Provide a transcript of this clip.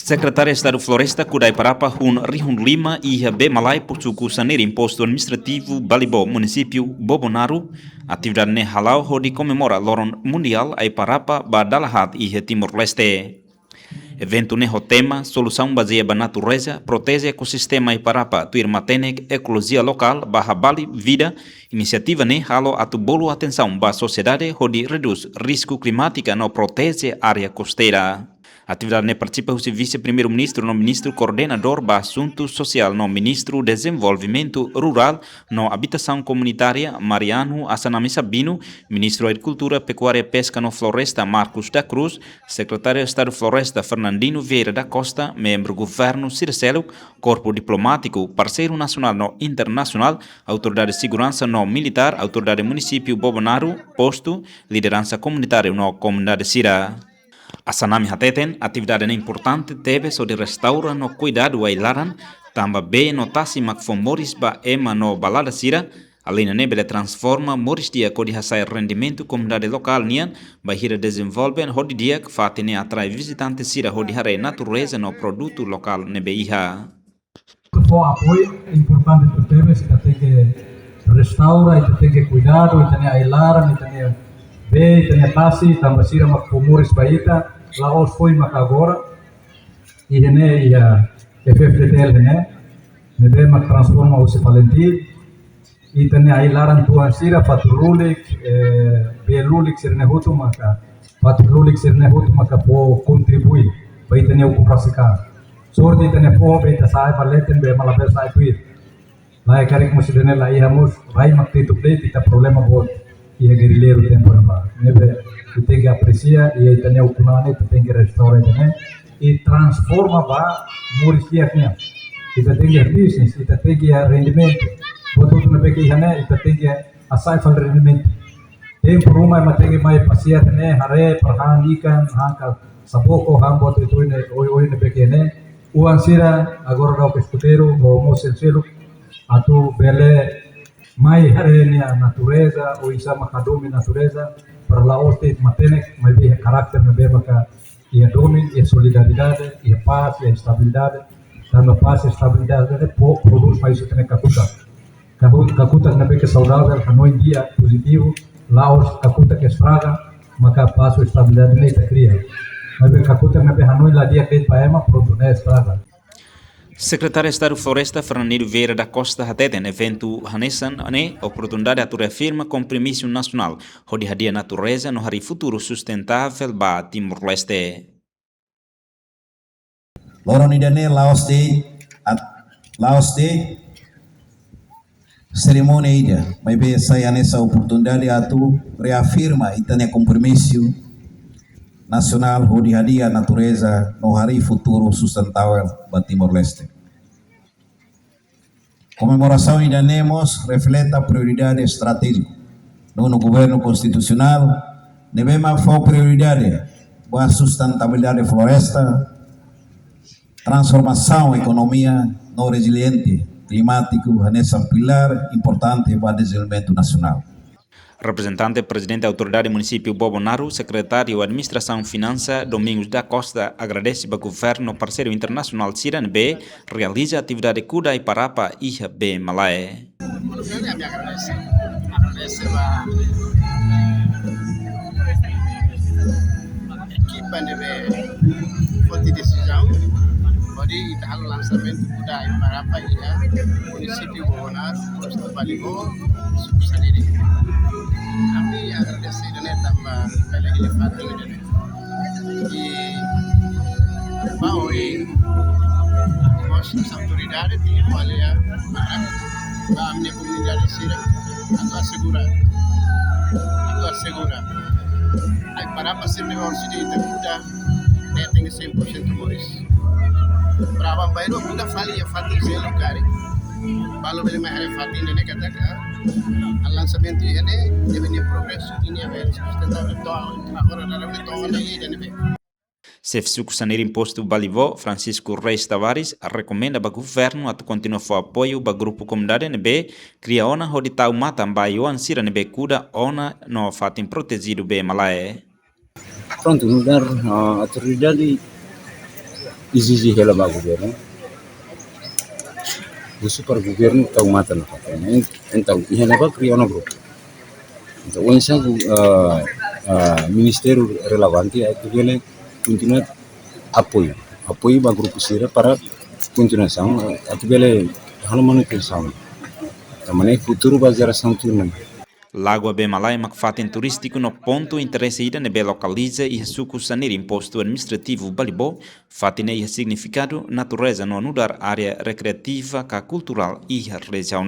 Secretário de Estado Floresta Kudai Parapa Hun Rihun Lima e B Malai por suku saneiro imposto administrativo Balibó município Bobonaru atividade ne halau hodi comemora loron mundial ai Parapa Badalahat e Timor-Leste. Evento ne tema solução baseada na natureza protege ecossistema ai Parapa tuir matenek ecologia local barra Bali vida iniciativa ne halo atubolo atenção ba sociedade hodi reduz risco climática no protege área costeira. A atividade participa o vice-primeiro-ministro, no ministro coordenador do assunto social, no ministro desenvolvimento rural, no habitação comunitária, Mariano Assanami Sabino, ministro da agricultura, pecuária e pesca no floresta, Marcos da Cruz, secretário de Estado Floresta, Fernandino Vieira da Costa, membro do governo Circelo, corpo diplomático, parceiro nacional no internacional, autoridade de segurança no militar, autoridade do município Bobonaru, posto, liderança comunitária no comunidade Sira. A Sanami Hateten, atividade importante, teve sobre restaura no cuidado a ilaran, tamba be notasi makfom moris ba ema no balada sira, além nebele transforma moris dia kodi hasai rendimento comunidade local nian, bahira desenvolven hodi dia que fatene atrai visitante sira hodi hare natureza no produto local nebe iha. O apoio é importante para teve, se tem que restaura, e tem que cuidado, e tem a ilaran, e tem a be, tem a tasi, tamba sira makfom moris baita, Laos foi agora e né e a FFTL né nebe mak transforma o Valentim e também aí laran tuan sira patrulik belulik sirne hutu maka patrulik sirne hutu maka po contribui para ter ocupação sorte tem po beta sai valeten be malabel sai tuir lá é cara que você dene lá e vamos vai mak tu plate tá problema bot e é guerrilheiro tempo não nebe tem que apreciar e aí tem o kunane tem que restaurar também e transforma ba murisiaknya kita tem que business kita tem que rendimento botou tu nabe que hane kita tem que asai fal rendimento tempo rumah mas tem que mais passear né hare perhan ikan hangkal saboko hambot itu ne oi nabe que né o ansira agora o pescoteiro o mosenselo atu bele mai hare ne a natureza o isa makadumi natureza para Laos te matenek mai be carácter na be maka ia domin ia solidariedade ia paz ia estabilidade dando paz e estabilidade de produz mais o que kakuta na be que saudável hanoi dia positivo Laos kakuta que estraga maka paz e estabilidade nem ta cria mas be kakuta na be hanoi la dia que paema pronto ne estraga. Secretário de Estado Floresta Fernandino Vieira da Costa hateten evento hanesan ne oportunidade a reafirma compromisso nacional hodi hadia natureza no hari futuro sustentável ba Timor-Leste. Loron idane Laos de cerimônia ida, mas be saya nessa oportunidade atu reafirma itane compromisso nacional hodi hadia natureza no hari futuro sustentável para Timor-Leste. Comemoração idanemos reflete a prioridade estratégica no governo constitucional, devemos focar prioridade para a sustentabilidade da floresta, transformação economia no resiliente climático nessa pilar importante para o desenvolvimento nacional. Representante presidente da autoridade município Bobonaru, secretário de administração e finança Domingos da Costa agradece ao governo parceiro internacional Siran B realiza atividade Kudai Parapa Iha B Malae. Agradece a equipa de fonte de decisão pode estar no lançamento Kudai Parapa Iha município Bobonaru, Costa Balibó, Sucedere. Kami agradecer tambah pela elefante ini e baoi nossas autoridades têm que avaliar a minha comunidade sira atau assegurar aí para pasir de orsi de Itapuda né tem 100% moris para bairro muda fali a fatir selo cari Kalau beli mahal fatin ini katakan lançamento ini deve progresso ini é sustentável agora na hora de aí deve Sefsuku Saneiro Imposto Balivó, Francisco Reis Tavares, recomenda ao governo a continuar o apoio ao grupo comunidade NB, cria ona hodi tau mata mbaioan sira NB kuda ona no fatin protegido be malae. Pronto, mudar a autoridade exigir ela para o governo. Isso para o governo está mata na patria. Então, ia levar criar um grupo. Então, o ministério relevante é que ele continua apoio para o grupo Sira para continuação, até ele hal manutenção. Também futuro vai geração turma. Lagoa Bemalai makfaten turístico no ponto interesse ida nebe localiza e suku sanir imposto administrativo Balibo fatine e significado natureza no anudar área recreativa ka cultural e região.